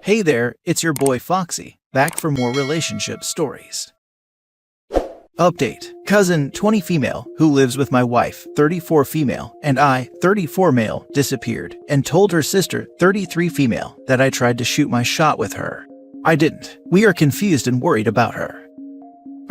Hey there, it's your boy Foxy, back for more relationship stories. Update. Cousin, 20 female, who lives with my wife, 34 female, and I, 34 male, disappeared and told her sister, 33 female, that I tried to shoot my shot with her. I didn't. We are confused and worried about her.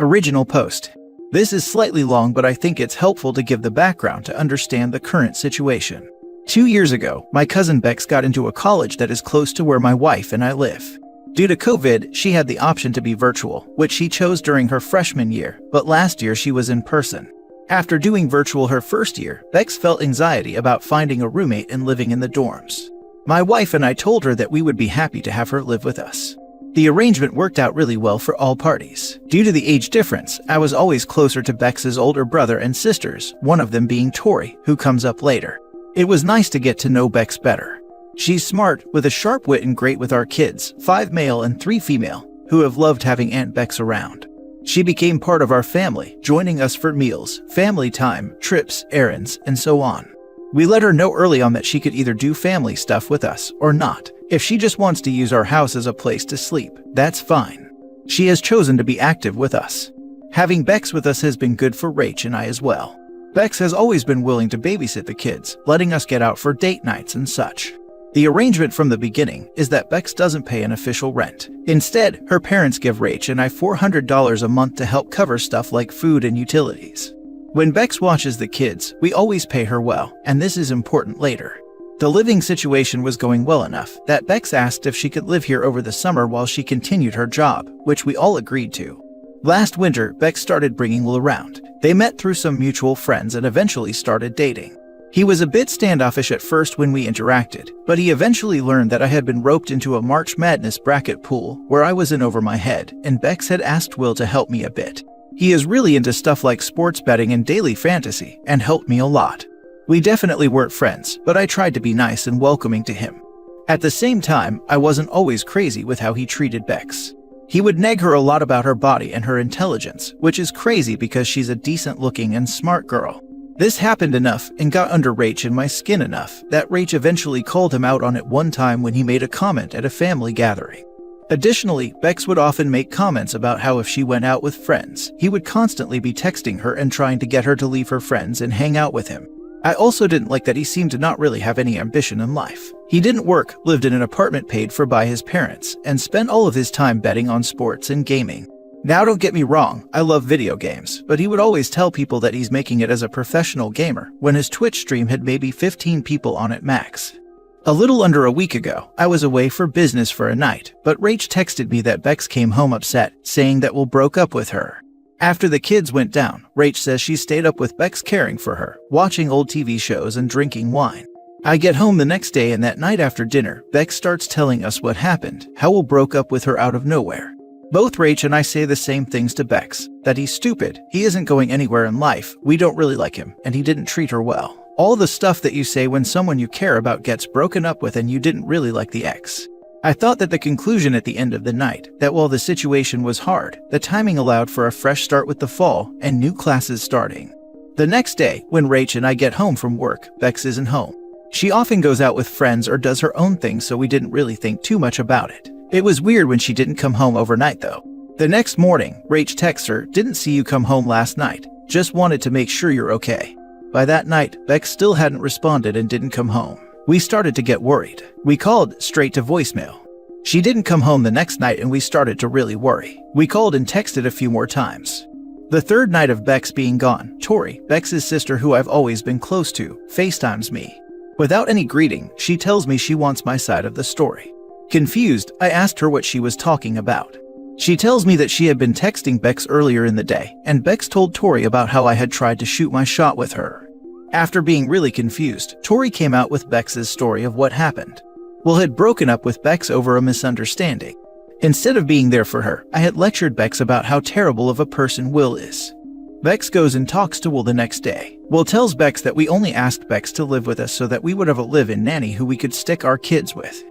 Original post. This is slightly long, but I think it's helpful to give the background to understand the current situation. 2 years ago, my cousin Bex got into a college that is close to where my wife and I live. Due to COVID, she had the option to be virtual, which she chose during her freshman year, but last year she was in person. After doing virtual her first year, Bex felt anxiety about finding a roommate and living in the dorms. My wife and I told her that we would be happy to have her live with us. The arrangement worked out really well for all parties. Due to the age difference, I was always closer to Bex's older brother and sisters, one of them being Tori, who comes up later. It was nice to get to know Bex better. She's smart, with a sharp wit and great with our kids, 5 male and 3 female, who have loved having Aunt Bex around. She became part of our family, joining us for meals, family time, trips, errands, and so on. We let her know early on that she could either do family stuff with us or not. If she just wants to use our house as a place to sleep, that's fine. She has chosen to be active with us. Having Bex with us has been good for Rach and I as well. Bex has always been willing to babysit the kids, letting us get out for date nights and such. The arrangement from the beginning is that Bex doesn't pay an official rent. Instead, her parents give Rach and I $400 a month to help cover stuff like food and utilities. When Bex watches the kids, we always pay her well, and this is important later. The living situation was going well enough that Bex asked if she could live here over the summer while she continued her job, which we all agreed to. Last winter, Bex started bringing Will around. They met through some mutual friends and eventually started dating. He was a bit standoffish at first when we interacted, but he eventually learned that I had been roped into a March Madness bracket pool where I was in over my head, and Bex had asked Will to help me a bit. He is really into stuff like sports betting and daily fantasy, and helped me a lot. We definitely weren't friends, but I tried to be nice and welcoming to him. At the same time, I wasn't always crazy with how he treated Bex. He would nag her a lot about her body and her intelligence, which is crazy because she's a decent-looking and smart girl. This happened enough and got under Rach and my skin enough that Rach eventually called him out on it one time when he made a comment at a family gathering. Additionally, Bex would often make comments about how if she went out with friends, he would constantly be texting her and trying to get her to leave her friends and hang out with him. I also didn't like that he seemed to not really have any ambition in life. He didn't work, lived in an apartment paid for by his parents, and spent all of his time betting on sports and gaming. Now don't get me wrong, I love video games, but he would always tell people that he's making it as a professional gamer when his Twitch stream had maybe 15 people on it max. A little under a week ago, I was away for business for a night, but Rach texted me that Bex came home upset, saying that Will broke up with her. After the kids went down, Rach says she stayed up with Bex caring for her, watching old TV shows and drinking wine. I get home the next day, and that night after dinner, Bex starts telling us what happened, how Will broke up with her out of nowhere. Both Rach and I say the same things to Bex, that he's stupid, he isn't going anywhere in life, we don't really like him, and he didn't treat her well. All the stuff that you say when someone you care about gets broken up with and you didn't really like the ex. I thought that the conclusion at the end of the night, that while the situation was hard, the timing allowed for a fresh start with the fall and new classes starting. The next day, when Rach and I get home from work, Bex isn't home. She often goes out with friends or does her own thing, so we didn't really think too much about it. It was weird when she didn't come home overnight though. The next morning, Rach texts her, "Didn't see you come home last night. Just wanted to make sure you're okay." By that night, Bex still hadn't responded and didn't come home. We started to get worried. We called straight to voicemail. She didn't come home the next night and we started to really worry. We called and texted a few more times. The third night of Bex being gone, Tori, Bex's sister who I've always been close to, FaceTimes me. Without any greeting, she tells me she wants my side of the story. Confused, I asked her what she was talking about. She tells me that she had been texting Bex earlier in the day, and Bex told Tori about how I had tried to shoot my shot with her. After being really confused, Tori came out with Bex's story of what happened. Will had broken up with Bex over a misunderstanding. Instead of being there for her, I had lectured Bex about how terrible of a person Will is. Bex goes and talks to Will the next day. Will tells Bex that we only asked Bex to live with us so that we would have a live-in nanny who we could stick our kids with.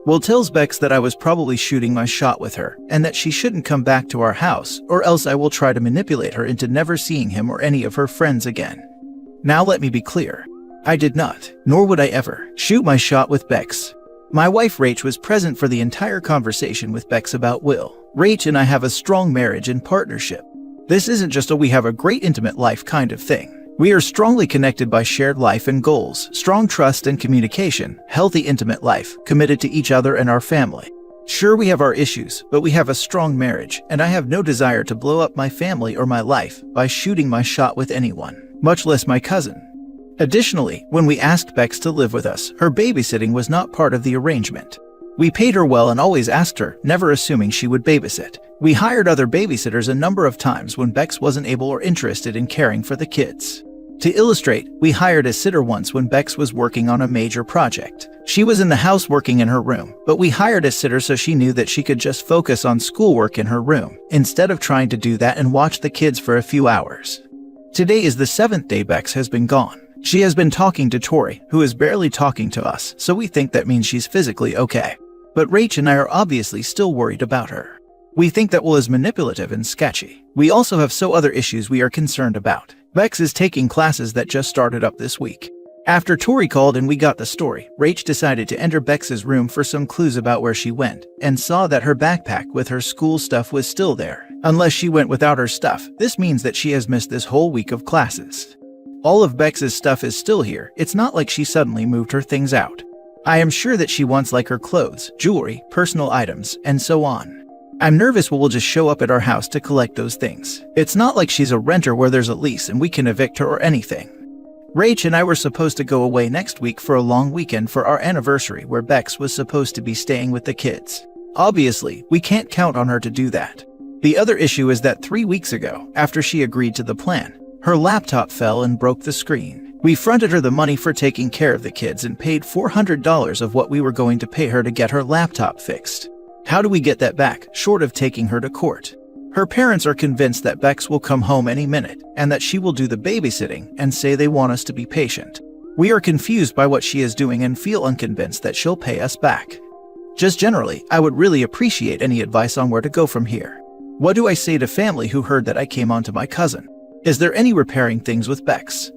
Will tells Bex that I was probably shooting my shot with her, and that she shouldn't come back to our house, or else I will try to manipulate her into never seeing him or any of her friends again. Now let me be clear. I did not, nor would I ever, shoot my shot with Bex. My wife Rach was present for the entire conversation with Bex about Will. Rach and I have a strong marriage and partnership. This isn't just a we have a great intimate life kind of thing. We are strongly connected by shared life and goals, strong trust and communication, healthy intimate life, committed to each other and our family. Sure, we have our issues, but we have a strong marriage, and I have no desire to blow up my family or my life by shooting my shot with anyone, much less my cousin. Additionally, when we asked Bex to live with us, her babysitting was not part of the arrangement. We paid her well and always asked her, never assuming she would babysit. We hired other babysitters a number of times when Bex wasn't able or interested in caring for the kids. To illustrate, we hired a sitter once when Bex was working on a major project. She was in the house working in her room, but we hired a sitter so she knew that she could just focus on schoolwork in her room, instead of trying to do that and watch the kids for a few hours. Today is the 7th day Bex has been gone. She has been talking to Tori, who is barely talking to us, so we think that means she's physically okay. But Rach and I are obviously still worried about her. We think that Will is manipulative and sketchy. We also have other issues we are concerned about. Bex is taking classes that just started up this week. After Tori called and we got the story, Rach decided to enter Bex's room for some clues about where she went, and saw that her backpack with her school stuff was still there. Unless she went without her stuff, this means that she has missed this whole week of classes. All of Bex's stuff is still here. It's not like she suddenly moved her things out. I am sure that she wants like her clothes, jewelry, personal items, and so on. I'm nervous Will just show up at our house to collect those things. It's not like she's a renter where there's a lease and we can evict her or anything. Rach and I were supposed to go away next week for a long weekend for our anniversary where Bex was supposed to be staying with the kids. Obviously, we can't count on her to do that. The other issue is that 3 weeks ago, after she agreed to the plan, her laptop fell and broke the screen. We fronted her the money for taking care of the kids and paid $400 of what we were going to pay her to get her laptop fixed. How do we get that back, short of taking her to court? Her parents are convinced that Bex will come home any minute, and that she will do the babysitting and say they want us to be patient. We are confused by what she is doing and feel unconvinced that she'll pay us back. Just generally, I would really appreciate any advice on where to go from here. What do I say to family who heard that I came on to my cousin? Is there any repairing things with Bex?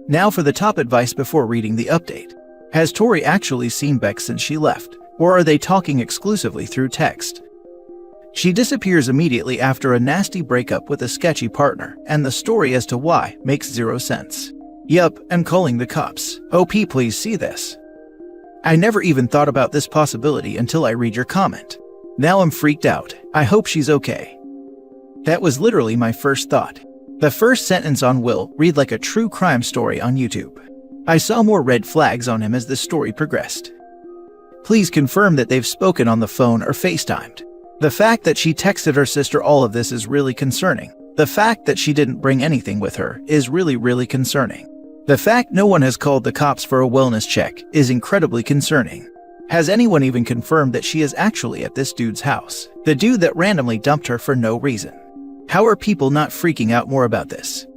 Now for the top advice before reading the update. Has Tori actually seen Bex since she left? Or are they talking exclusively through text? She disappears immediately after a nasty breakup with a sketchy partner, and the story as to why makes zero sense. Yup, I'm calling the cops. OP, please see this. I never even thought about this possibility until I read your comment. Now I'm freaked out. I hope she's okay. That was literally my first thought. The first sentence on Will read like a true crime story on YouTube. I saw more red flags on him as the story progressed. Please confirm that they've spoken on the phone or FaceTimed. The fact that she texted her sister all of this is really concerning. The fact that she didn't bring anything with her is really concerning. The fact no one has called the cops for a wellness check is incredibly concerning. Has anyone even confirmed that she is actually at this dude's house? The dude that randomly dumped her for no reason. How are people not freaking out more about this?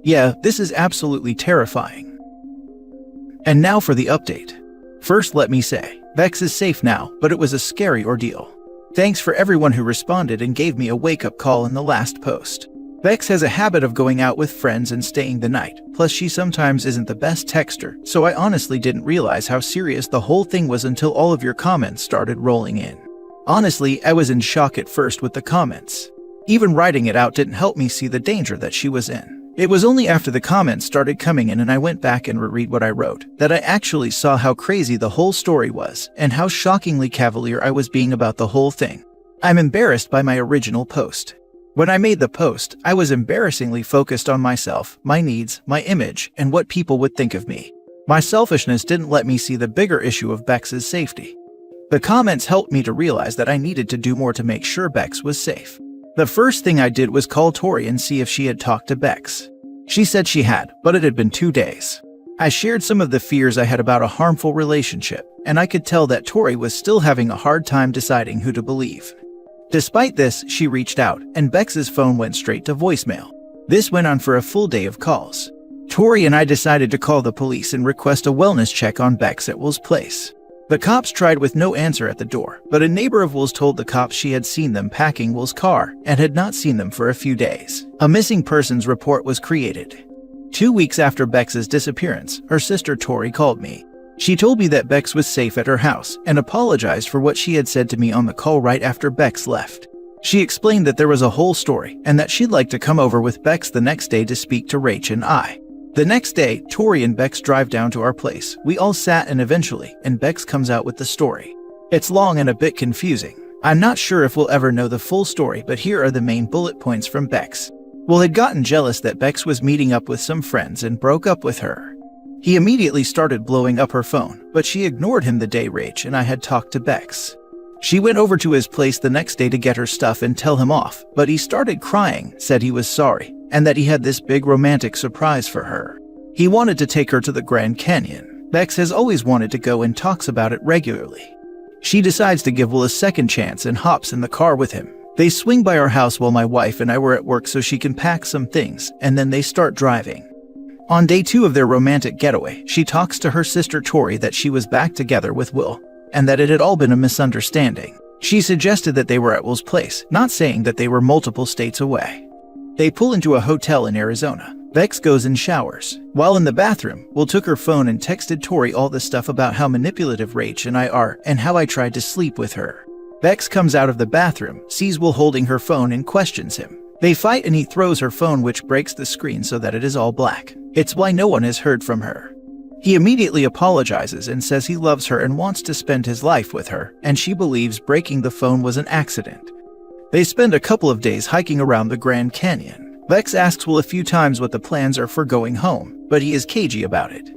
Yeah, this is absolutely terrifying. And now for the update. First, let me say, Bex is safe now, but it was a scary ordeal. Thanks for everyone who responded and gave me a wake-up call in the last post. Bex has a habit of going out with friends and staying the night, plus she sometimes isn't the best texter, so I honestly didn't realize how serious the whole thing was until all of your comments started rolling in. Honestly, I was in shock at first with the comments. Even writing it out didn't help me see the danger that she was in. It was only after the comments started coming in and I went back and reread what I wrote that I actually saw how crazy the whole story was and how shockingly cavalier I was being about the whole thing. I'm embarrassed by my original post. When I made the post, I was embarrassingly focused on myself, my needs, my image, and what people would think of me. My selfishness didn't let me see the bigger issue of Bex's safety. The comments helped me to realize that I needed to do more to make sure Bex was safe. The first thing I did was call Tori and see if she had talked to Bex. She said she had, but it had been 2 days. I shared some of the fears I had about a harmful relationship, and I could tell that Tori was still having a hard time deciding who to believe. Despite this, she reached out, and Bex's phone went straight to voicemail. This went on for a full day of calls. Tori and I decided to call the police and request a wellness check on Bex at Will's place. The cops tried with no answer at the door, but a neighbor of Will's told the cops she had seen them packing Will's car and had not seen them for a few days. A missing persons report was created. 2 weeks after Bex's disappearance, her sister Tori called me. She told me that Bex was safe at her house and apologized for what she had said to me on the call right after Bex left. She explained that there was a whole story and that she'd like to come over with Bex the next day to speak to Rach and I. The next day, Tori and Bex drive down to our place. We all sat and eventually, Bex comes out with the story. It's long and a bit confusing. I'm not sure if we'll ever know the full story, but here are the main bullet points from Bex. Will had gotten jealous that Bex was meeting up with some friends and broke up with her. He immediately started blowing up her phone, but she ignored him the day Rach and I had talked to Bex. She went over to his place the next day to get her stuff and tell him off, but he started crying, said he was sorry, and that he had this big romantic surprise for her. He wanted to take her to the Grand Canyon. Bex has always wanted to go and talks about it regularly. She decides to give Will a second chance and hops in the car with him. They swing by our house while my wife and I were at work so she can pack some things, and then they start driving. On day 2 of their romantic getaway, she talks to her sister Tori that she was back together with Will, and that it had all been a misunderstanding. She suggested that they were at Will's place, not saying that they were multiple states away. They pull into a hotel in Arizona. Bex goes and showers. While in the bathroom, Will took her phone and texted Tori all the stuff about how manipulative Rach and I are and how I tried to sleep with her. Bex comes out of the bathroom, sees Will holding her phone and questions him. They fight and he throws her phone, which breaks the screen so that it is all black. It's why no one has heard from her. He immediately apologizes and says he loves her and wants to spend his life with her, and she believes breaking the phone was an accident. They spend a couple of days hiking around the Grand Canyon. Bex asks Will a few times what the plans are for going home, but he is cagey about it.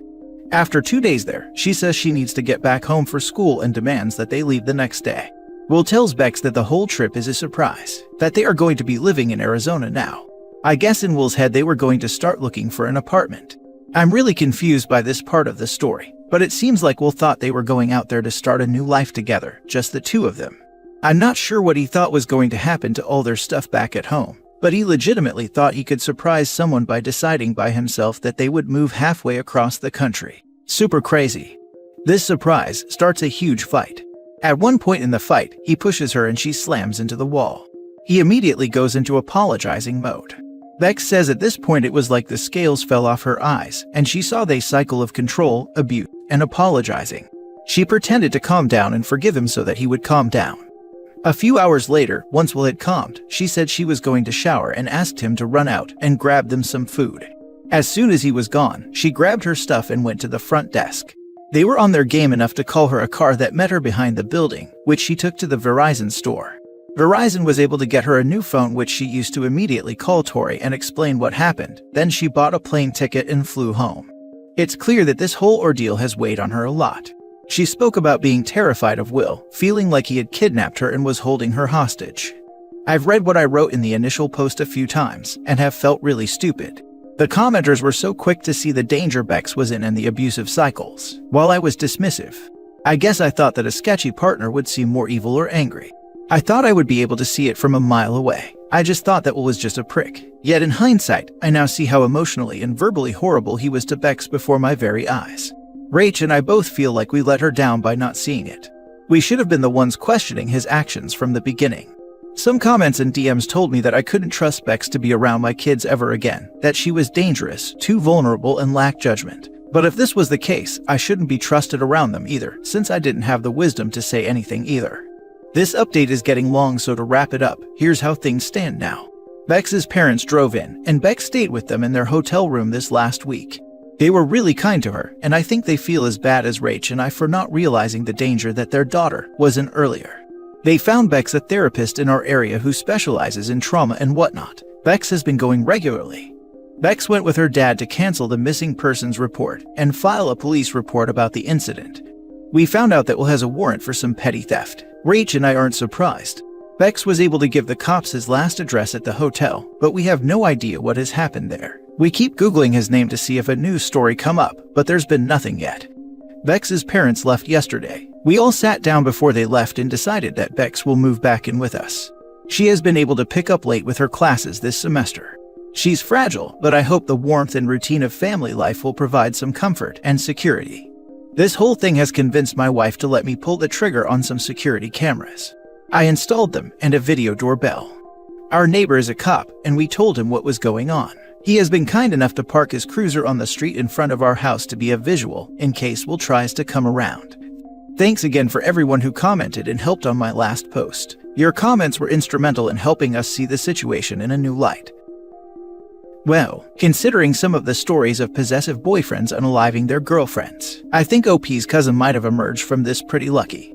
After 2 days there, she says she needs to get back home for school and demands that they leave the next day. Will tells Bex that the whole trip is a surprise, that they are going to be living in Arizona now. I guess in Will's head they were going to start looking for an apartment. I'm really confused by this part of the story, but it seems like Will thought they were going out there to start a new life together, just the two of them. I'm not sure what he thought was going to happen to all their stuff back at home, but he legitimately thought he could surprise someone by deciding by himself that they would move halfway across the country. Super crazy. This surprise starts a huge fight. At one point in the fight, he pushes her and she slams into the wall. He immediately goes into apologizing mode. Bex says at this point it was like the scales fell off her eyes, and she saw the cycle of control, abuse, and apologizing. She pretended to calm down and forgive him so that he would calm down. A few hours later, once Will had calmed, she said she was going to shower and asked him to run out and grab them some food. As soon as he was gone, she grabbed her stuff and went to the front desk. They were on their game enough to call her a car that met her behind the building, which she took to the Verizon store. Verizon was able to get her a new phone, which she used to immediately call Tori and explain what happened. Then she bought a plane ticket and flew home. It's clear that this whole ordeal has weighed on her a lot. She spoke about being terrified of Will, feeling like he had kidnapped her and was holding her hostage. I've read what I wrote in the initial post a few times and have felt really stupid. The commenters were so quick to see the danger Bex was in and the abusive cycles, while I was dismissive. I guess I thought that a sketchy partner would seem more evil or angry. I thought I would be able to see it from a mile away. I just thought that Will was just a prick. Yet in hindsight, I now see how emotionally and verbally horrible he was to Bex before my very eyes. Rach and I both feel like we let her down by not seeing it. We should have been the ones questioning his actions from the beginning. Some comments and DMs told me that I couldn't trust Bex to be around my kids ever again, that she was dangerous, too vulnerable, and lacked judgment. But if this was the case, I shouldn't be trusted around them either, since I didn't have the wisdom to say anything either. This update is getting long, so to wrap it up, here's how things stand now. Bex's parents drove in, and Bex stayed with them in their hotel room this last week. They were really kind to her, and I think they feel as bad as Rach and I for not realizing the danger that their daughter was in earlier. They found Bex a therapist in our area who specializes in trauma and whatnot. Bex has been going regularly. Bex went with her dad to cancel the missing persons report and file a police report about the incident. We found out that Will has a warrant for some petty theft. Rach and I aren't surprised. Bex was able to give the cops his last address at the hotel, but we have no idea what has happened there. We keep Googling his name to see if a news story come up, but there's been nothing yet. Bex's parents left yesterday. We all sat down before they left and decided that Bex will move back in with us. She has been able to pick up late with her classes this semester. She's fragile, but I hope the warmth and routine of family life will provide some comfort and security. This whole thing has convinced my wife to let me pull the trigger on some security cameras. I installed them and a video doorbell. Our neighbor is a cop, and we told him what was going on. He has been kind enough to park his cruiser on the street in front of our house to be a visual in case Will tries to come around. Thanks again for everyone who commented and helped on my last post. Your comments were instrumental in helping us see the situation in a new light. Well, considering some of the stories of possessive boyfriends unaliving their girlfriends, I think OP's cousin might have emerged from this pretty lucky.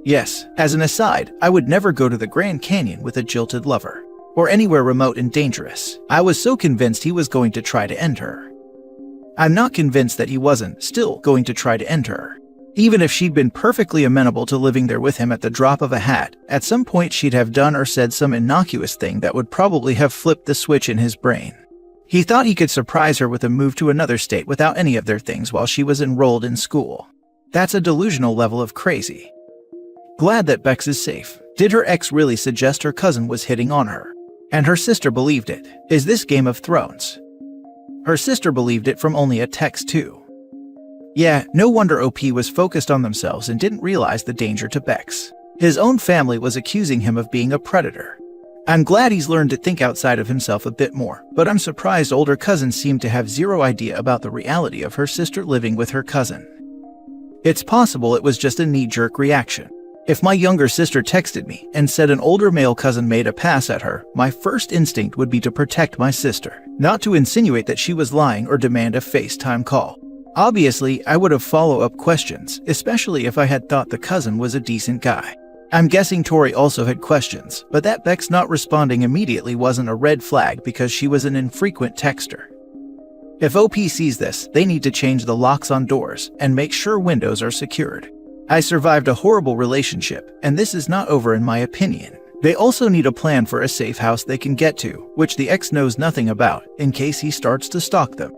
Yes, as an aside, I would never go to the Grand Canyon with a jilted lover, or anywhere remote and dangerous. I was so convinced he was going to try to end her. I'm not convinced that he wasn't still going to try to end her. Even if she'd been perfectly amenable to living there with him at the drop of a hat, at some point she'd have done or said some innocuous thing that would probably have flipped the switch in his brain. He thought he could surprise her with a move to another state without any of their things while she was enrolled in school. That's a delusional level of crazy. Glad that Bex is safe. Did her ex really suggest her cousin was hitting on her? And her sister believed it. Is this Game of Thrones? Her sister believed it from only a text too. Yeah, no wonder OP was focused on themselves and didn't realize the danger to Bex. His own family was accusing him of being a predator. I'm glad he's learned to think outside of himself a bit more, but I'm surprised older cousins seem to have zero idea about the reality of her sister living with her cousin. It's possible it was just a knee-jerk reaction. If my younger sister texted me and said an older male cousin made a pass at her, my first instinct would be to protect my sister, not to insinuate that she was lying or demand a FaceTime call. Obviously, I would have follow-up questions, especially if I had thought the cousin was a decent guy. I'm guessing Tori also had questions, but that Bex not responding immediately wasn't a red flag because she was an infrequent texter. If OP sees this, they need to change the locks on doors and make sure windows are secured. I survived a horrible relationship, and this is not over in my opinion. They also need a plan for a safe house they can get to, which the ex knows nothing about, in case he starts to stalk them.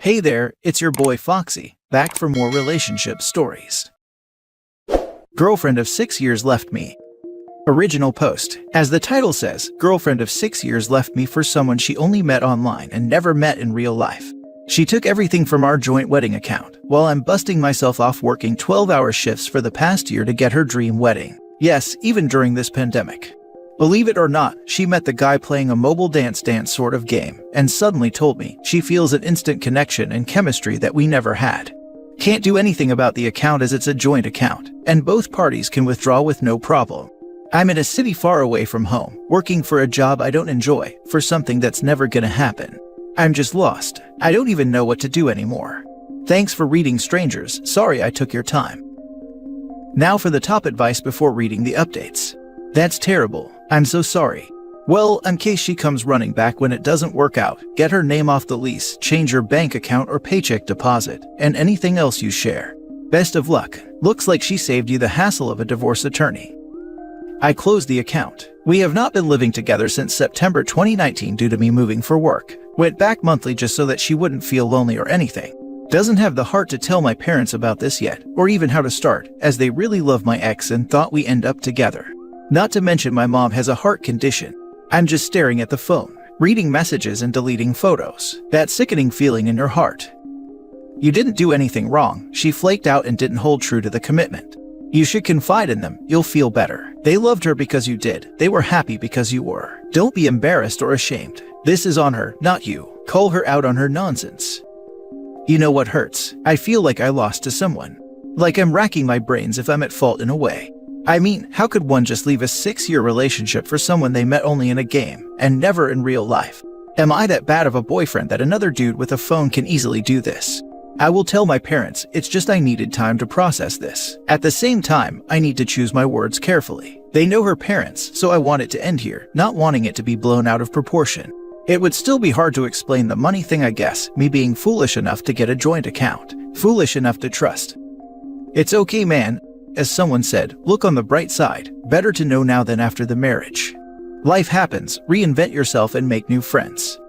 Hey there, it's your boy Foxy, back for more relationship stories. Girlfriend of 6 years left me. Original post. As the title says, girlfriend of 6 years left me for someone she only met online and never met in real life. She took everything from our joint wedding account, while I'm busting myself off working 12-hour shifts for the past year to get her dream wedding. Yes, even during this pandemic. Believe it or not, she met the guy playing a mobile dance sort of game, and suddenly told me she feels an instant connection and chemistry that we never had. Can't do anything about the account as it's a joint account, and both parties can withdraw with no problem. I'm in a city far away from home, working for a job I don't enjoy, for something that's never gonna happen. I'm just lost. I don't even know what to do anymore. Thanks for reading, strangers. Sorry I took your time. Now for the top advice before reading the updates. That's terrible. I'm so sorry. Well, in case she comes running back when it doesn't work out, get her name off the lease, change your bank account or paycheck deposit, and anything else you share. Best of luck. Looks like she saved you the hassle of a divorce attorney. I closed the account. We have not been living together since September 2019 due to me moving for work. Went back monthly just so that she wouldn't feel lonely or anything. Doesn't have the heart to tell my parents about this yet, or even how to start, as they really love my ex and thought we end up together. Not to mention my mom has a heart condition. I'm just staring at the phone, reading messages and deleting photos. That sickening feeling in your heart. You didn't do anything wrong. She flaked out and didn't hold true to the commitment. You should confide in them. You'll feel better. They loved her because you did. They were happy because you were. Don't be embarrassed or ashamed. This is on her, not you. Call her out on her nonsense. You know what hurts? I feel like I lost to someone. Like I'm racking my brains if I'm at fault in a way. I mean, how could one just leave a 6-year relationship for someone they met only in a game, and never in real life? Am I that bad of a boyfriend that another dude with a phone can easily do this? I will tell my parents, it's just I needed time to process this. At the same time, I need to choose my words carefully. They know her parents, so I want it to end here, not wanting it to be blown out of proportion. It would still be hard to explain the money thing, I guess, me being foolish enough to get a joint account. Foolish enough to trust. It's okay, man. As someone said, look on the bright side. Better to know now than after the marriage. Life happens, reinvent yourself and make new friends.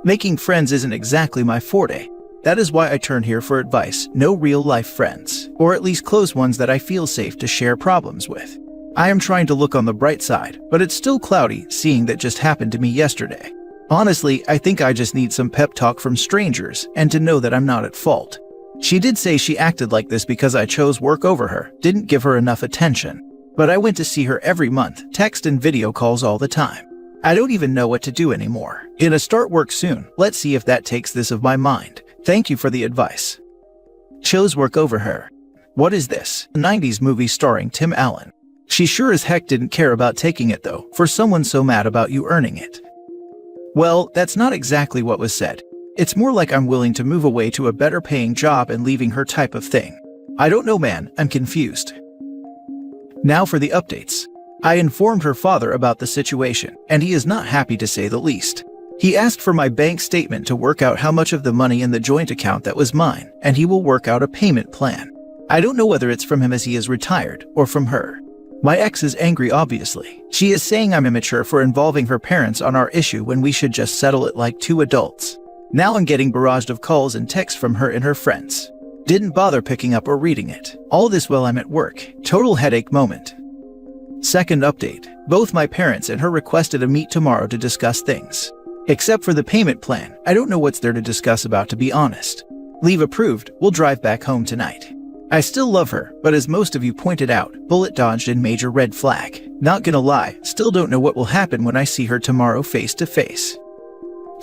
Making friends isn't exactly my forte. That is why I turn here for advice. No real life friends, or at least close ones that I feel safe to share problems with. I am trying to look on the bright side, but it's still cloudy seeing that just happened to me yesterday. Honestly, I think I just need some pep talk from strangers and to know that I'm not at fault. She did say she acted like this because I chose work over her, didn't give her enough attention. But I went to see her every month, text and video calls all the time. I don't even know what to do anymore. Gonna start work soon. Let's see if that takes this of my mind. Thank you for the advice. Chose work over her. What is this? A 90s movie starring Tim Allen. She sure as heck didn't care about taking it though, for someone so mad about you earning it. Well, that's not exactly what was said. It's more like I'm willing to move away to a better paying job and leaving her type of thing. I don't know, man, I'm confused. Now for the updates. I informed her father about the situation, and he is not happy to say the least. He asked for my bank statement to work out how much of the money in the joint account that was mine, and he will work out a payment plan. I don't know whether it's from him as he is retired, or from her. My ex is angry obviously. She is saying I'm immature for involving her parents on our issue when we should just settle it like two adults. Now I'm getting barraged of calls and texts from her and her friends. Didn't bother picking up or reading it. All this while I'm at work. Total headache moment. Second update. Both my parents and her requested a meet tomorrow to discuss things. Except for the payment plan, I don't know what's there to discuss about, to be honest. Leave approved, we'll drive back home tonight. I still love her, but as most of you pointed out, bullet dodged and major red flag. Not gonna lie, still don't know what will happen when I see her tomorrow face to face.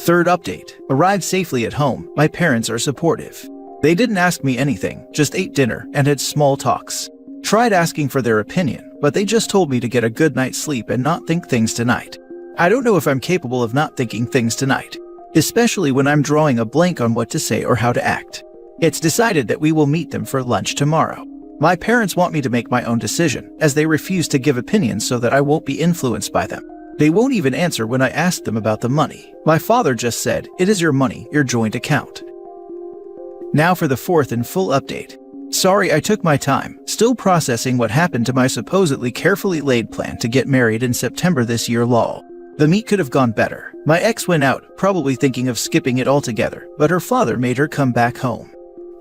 Third update. Arrived safely at home, my parents are supportive. They didn't ask me anything, just ate dinner and had small talks. Tried asking for their opinion, but they just told me to get a good night's sleep and not think things tonight. I don't know if I'm capable of not thinking things tonight, especially when I'm drawing a blank on what to say or how to act. It's decided that we will meet them for lunch tomorrow. My parents want me to make my own decision, as they refuse to give opinions so that I won't be influenced by them. They won't even answer when I ask them about the money. My father just said, "It is your money, your joint account." Now for the fourth and full update. Sorry I took my time, still processing what happened to my supposedly carefully laid plan to get married in September this year lol. The meet could have gone better. My ex went out, probably thinking of skipping it altogether, but her father made her come back home.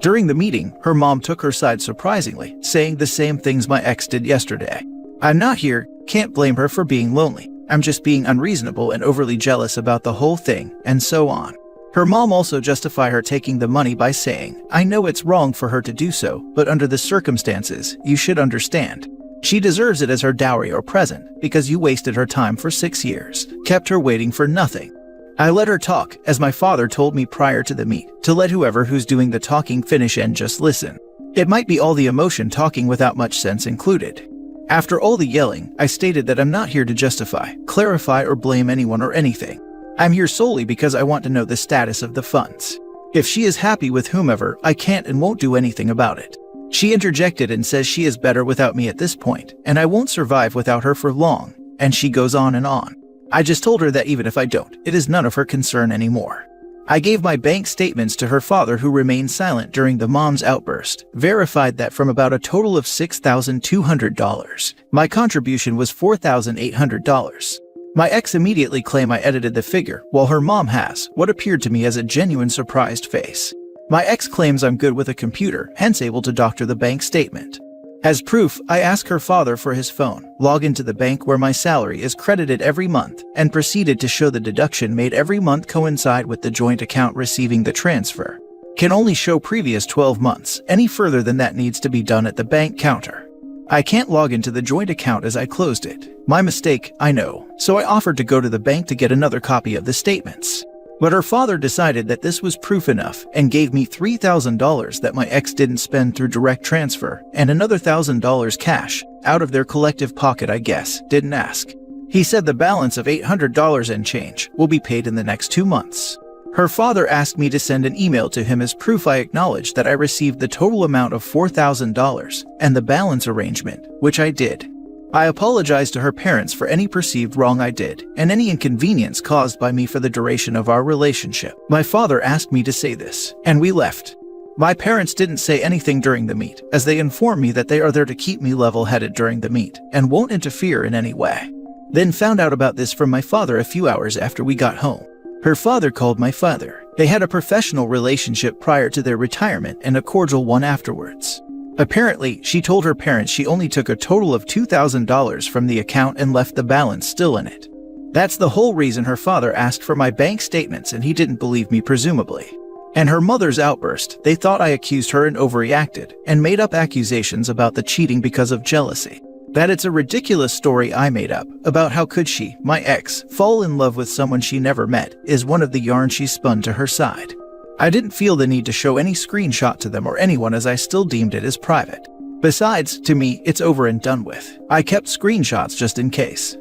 During the meeting, her mom took her side surprisingly, saying the same things my ex did yesterday. I'm not here, can't blame her for being lonely. I'm just being unreasonable and overly jealous about the whole thing, and so on. Her mom also justified her taking the money by saying, I know it's wrong for her to do so, but under the circumstances, you should understand. She deserves it as her dowry or present, because you wasted her time for 6 years, kept her waiting for nothing. I let her talk, as my father told me prior to the meet, to let whoever who's doing the talking finish and just listen. It might be all the emotion talking without much sense included. After all the yelling, I stated that I'm not here to justify, clarify or blame anyone or anything. I'm here solely because I want to know the status of the funds. If she is happy with whomever, I can't and won't do anything about it. She interjected and says she is better without me at this point, and I won't survive without her for long, and she goes on and on. I just told her that even if I don't, it is none of her concern anymore. I gave my bank statements to her father, who remained silent during the mom's outburst, verified that from about a total of $6,200, my contribution was $4,800. My ex immediately claimed I edited the figure, while her mom has what appeared to me as a genuine surprised face. My ex claims I'm good with a computer, hence able to doctor the bank statement. As proof, I ask her father for his phone, log into the bank where my salary is credited every month, and proceeded to show the deduction made every month coincide with the joint account receiving the transfer. Can only show previous 12 months, any further than that needs to be done at the bank counter. I can't log into the joint account as I closed it. My mistake, I know, so I offered to go to the bank to get another copy of the statements. But her father decided that this was proof enough and gave me $3,000 that my ex didn't spend through direct transfer, and another $1,000 cash, out of their collective pocket I guess, didn't ask. He said the balance of $800 and change will be paid in the next 2 months. Her father asked me to send an email to him as proof I acknowledged that I received the total amount of $4,000 and the balance arrangement, which I did. I apologized to her parents for any perceived wrong I did, and any inconvenience caused by me for the duration of our relationship. My father asked me to say this, and we left. My parents didn't say anything during the meet, as they informed me that they are there to keep me level-headed during the meet, and won't interfere in any way. Then found out about this from my father a few hours after we got home. Her father called my father. They had a professional relationship prior to their retirement and a cordial one afterwards. Apparently, she told her parents she only took a total of $2,000 from the account and left the balance still in it. That's the whole reason her father asked for my bank statements, and he didn't believe me, presumably. And her mother's outburst, they thought I accused her and overreacted, and made up accusations about the cheating because of jealousy. That it's a ridiculous story I made up about how could she, my ex, fall in love with someone she never met, is one of the yarns she spun to her side. I didn't feel the need to show any screenshot to them or anyone, as I still deemed it as private. Besides, to me, it's over and done with. I kept screenshots just in case.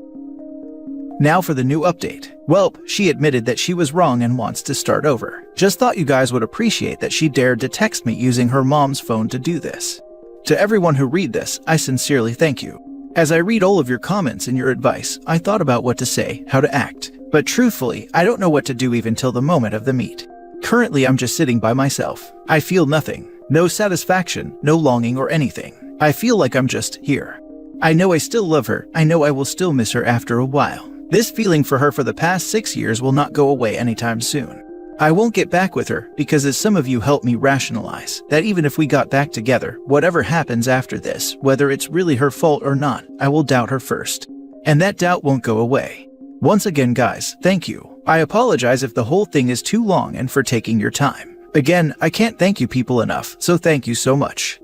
Now for the new update. Welp, she admitted that she was wrong and wants to start over. Just thought you guys would appreciate that she dared to text me using her mom's phone to do this. To everyone who read this, I sincerely thank you. As I read all of your comments and your advice, I thought about what to say, how to act. But truthfully, I don't know what to do even till the moment of the meet. Currently, I'm just sitting by myself. I feel nothing. No satisfaction, no longing or anything. I feel like I'm just here. I know I still love her. I know I will still miss her after a while. This feeling for her for the past 6 years will not go away anytime soon. I won't get back with her because, as some of you helped me rationalize, that even if we got back together, whatever happens after this, whether it's really her fault or not, I will doubt her first. And that doubt won't go away. Once again, guys, thank you. I apologize if the whole thing is too long and for taking your time. Again, I can't thank you people enough, so thank you so much.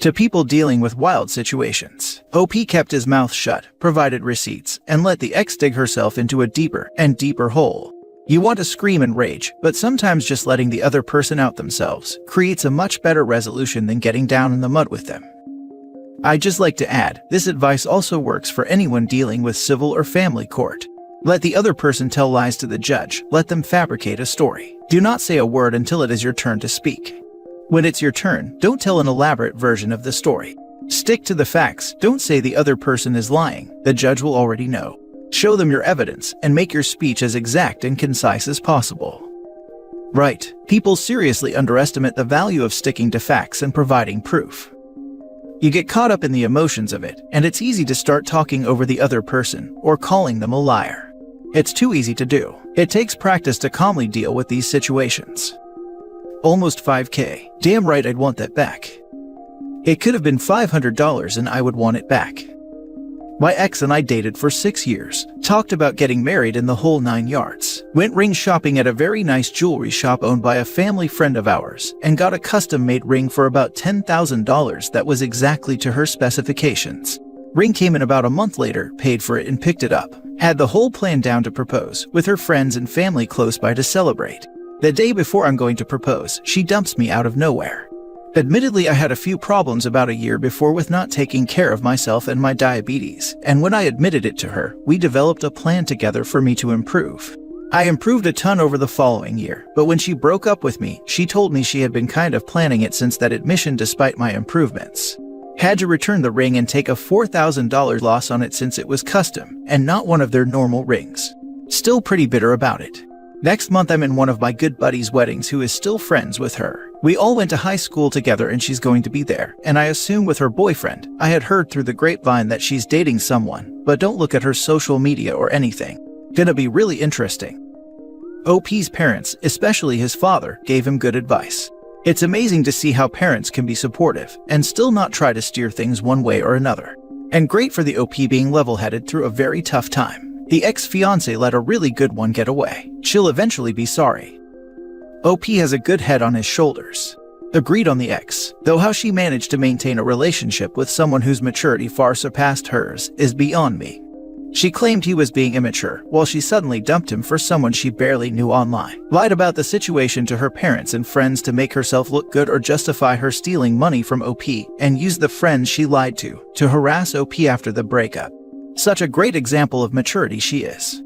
To people dealing with wild situations, OP kept his mouth shut, provided receipts, and let the ex dig herself into a deeper and deeper hole. You want to scream and rage, but sometimes just letting the other person out themselves creates a much better resolution than getting down in the mud with them. I'd just like to add, this advice also works for anyone dealing with civil or family court. Let the other person tell lies to the judge, let them fabricate a story. Do not say a word until it is your turn to speak. When it's your turn, don't tell an elaborate version of the story. Stick to the facts, don't say the other person is lying, the judge will already know. Show them your evidence, and make your speech as exact and concise as possible. Right, people seriously underestimate the value of sticking to facts and providing proof. You get caught up in the emotions of it, and it's easy to start talking over the other person, or calling them a liar. It's too easy to do. It takes practice to calmly deal with these situations. Almost $5K. Damn right I'd want that back. It could have been $500 and I would want it back. My ex and I dated for 6 years, talked about getting married in the whole 9 yards, went ring shopping at a very nice jewelry shop owned by a family friend of ours, and got a custom-made ring for about $10,000 that was exactly to her specifications. Ring came in about a month later, paid for it and picked it up. Had the whole plan down to propose, with her friends and family close by to celebrate. The day before I'm going to propose, she dumps me out of nowhere. Admittedly, I had a few problems about a year before with not taking care of myself and my diabetes, and when I admitted it to her, we developed a plan together for me to improve. I improved a ton over the following year, but when she broke up with me, she told me she had been kind of planning it since that admission despite my improvements. Had to return the ring and take a $4,000 loss on it since it was custom, and not one of their normal rings. Still pretty bitter about it. Next month I'm in one of my good buddies' weddings who is still friends with her. We all went to high school together and she's going to be there, and I assume with her boyfriend. I had heard through the grapevine that she's dating someone, but don't look at her social media or anything. Gonna be really interesting. OP's parents, especially his father, gave him good advice. It's amazing to see how parents can be supportive and still not try to steer things one way or another. And great for the OP being level-headed through a very tough time. The ex-fiancée let a really good one get away. She'll eventually be sorry. OP has a good head on his shoulders. Agreed on the ex, though how she managed to maintain a relationship with someone whose maturity far surpassed hers is beyond me. She claimed he was being immature, while she suddenly dumped him for someone she barely knew online. Lied about the situation to her parents and friends to make herself look good or justify her stealing money from OP, and used the friends she lied to harass OP after the breakup. Such a great example of maturity she is.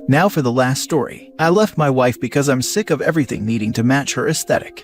Now for the last story. I left my wife because I'm sick of everything needing to match her aesthetic.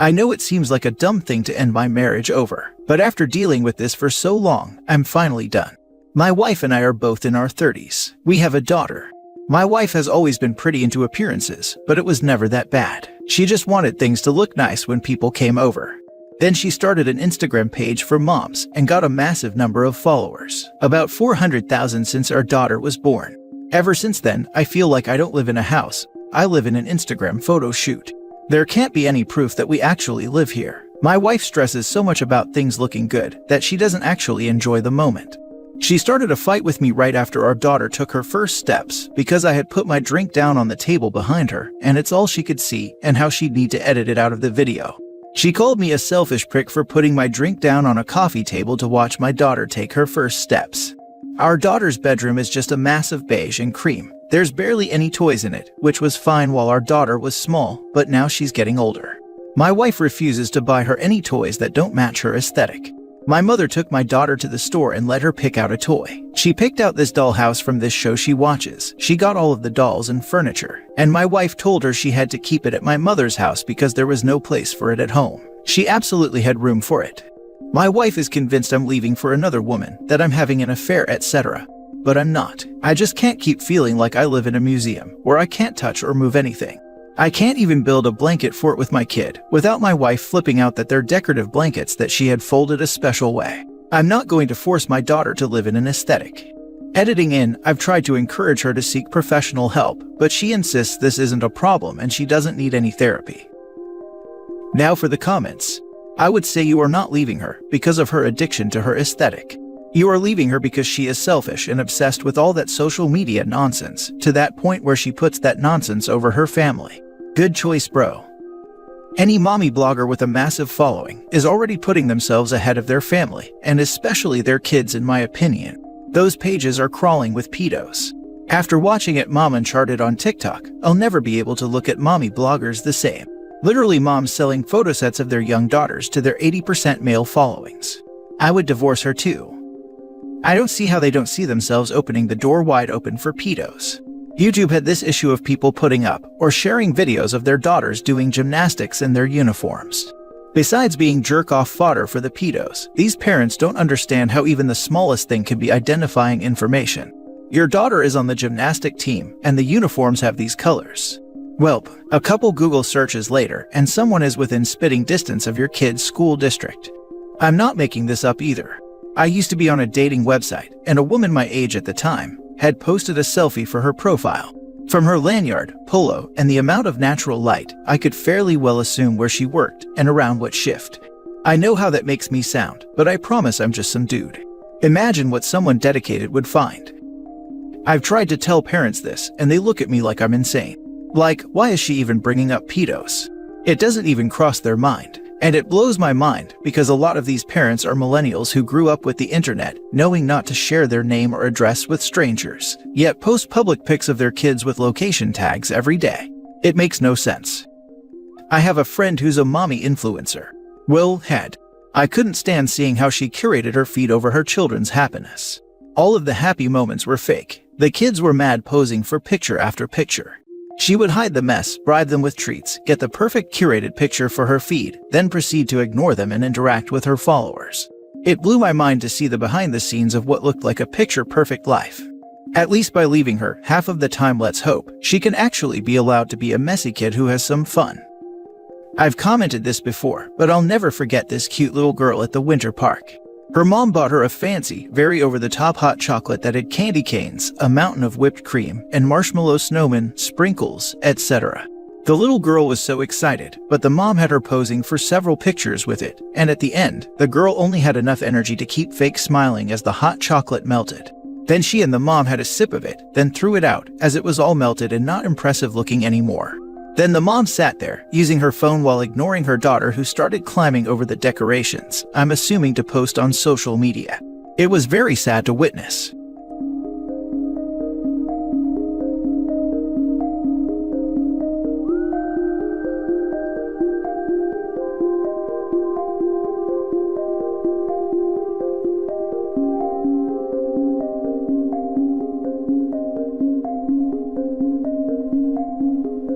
I know it seems like a dumb thing to end my marriage over, but after dealing with this for so long, I'm finally done. My wife and I are both in our 30s. We have a daughter. My wife has always been pretty into appearances, but it was never that bad. She just wanted things to look nice when people came over. Then she started an Instagram page for moms and got a massive number of followers, about 400,000 since our daughter was born. Ever since then, I feel like I don't live in a house, I live in an Instagram photo shoot. There can't be any proof that we actually live here. My wife stresses so much about things looking good that she doesn't actually enjoy the moment. She started a fight with me right after our daughter took her first steps because I had put my drink down on the table behind her and it's all she could see and how she'd need to edit it out of the video. She called me a selfish prick for putting my drink down on a coffee table to watch my daughter take her first steps. Our daughter's bedroom is just a massive beige and cream. There's barely any toys in it, which was fine while our daughter was small, but now she's getting older. My wife refuses to buy her any toys that don't match her aesthetic. My mother took my daughter to the store and let her pick out a toy. She picked out this dollhouse from this show she watches. She got all of the dolls and furniture, and my wife told her she had to keep it at my mother's house because there was no place for it at home. She absolutely had room for it. My wife is convinced I'm leaving for another woman, that I'm having an affair, etc. But I'm not. I just can't keep feeling like I live in a museum, where I can't touch or move anything. I can't even build a blanket fort with my kid, without my wife flipping out that they're decorative blankets that she had folded a special way. I'm not going to force my daughter to live in an aesthetic. Editing in, I've tried to encourage her to seek professional help, but she insists this isn't a problem and she doesn't need any therapy. Now for the comments. I would say you are not leaving her because of her addiction to her aesthetic. You are leaving her because she is selfish and obsessed with all that social media nonsense, to that point where she puts that nonsense over her family. Good choice, bro. Any mommy blogger with a massive following is already putting themselves ahead of their family, and especially their kids in my opinion. Those pages are crawling with pedos. After watching it Mom Uncharted on TikTok, I'll never be able to look at mommy bloggers the same. Literally moms selling photo sets of their young daughters to their 80% male followings. I would divorce her too. I don't see how they don't see themselves opening the door wide open for pedos. YouTube had this issue of people putting up or sharing videos of their daughters doing gymnastics in their uniforms. Besides being jerk-off fodder for the pedos, these parents don't understand how even the smallest thing can be identifying information. Your daughter is on the gymnastic team, and the uniforms have these colors. Welp, a couple Google searches later, and someone is within spitting distance of your kid's school district. I'm not making this up either. I used to be on a dating website, and a woman my age at the time had posted a selfie for her profile. From her lanyard, polo, and the amount of natural light, I could fairly well assume where she worked and around what shift. I know how that makes me sound, but I promise I'm just some dude. Imagine what someone dedicated would find. I've tried to tell parents this, and they look at me like I'm insane. Like, why is she even bringing up pedos? It doesn't even cross their mind. And it blows my mind because a lot of these parents are millennials who grew up with the internet, knowing not to share their name or address with strangers, yet post public pics of their kids with location tags every day. It makes no sense. I have a friend who's a mommy influencer. Well, I couldn't stand seeing how she curated her feed over her children's happiness. All of the happy moments were fake. The kids were mad posing for picture after picture. She would hide the mess, bribe them with treats, get the perfect curated picture for her feed, then proceed to ignore them and interact with her followers. It blew my mind to see the behind the scenes of what looked like a picture-perfect life. At least by leaving her, half of the time let's hope, she can actually be allowed to be a messy kid who has some fun. I've commented this before, but I'll never forget this cute little girl at the winter park. Her mom bought her a fancy, very over-the-top hot chocolate that had candy canes, a mountain of whipped cream, and marshmallow snowmen, sprinkles, etc. The little girl was so excited, but the mom had her posing for several pictures with it, and at the end, the girl only had enough energy to keep fake smiling as the hot chocolate melted. Then she and the mom had a sip of it, then threw it out, as it was all melted and not impressive looking anymore. Then the mom sat there, using her phone while ignoring her daughter who started climbing over the decorations, I'm assuming to post on social media. It was very sad to witness.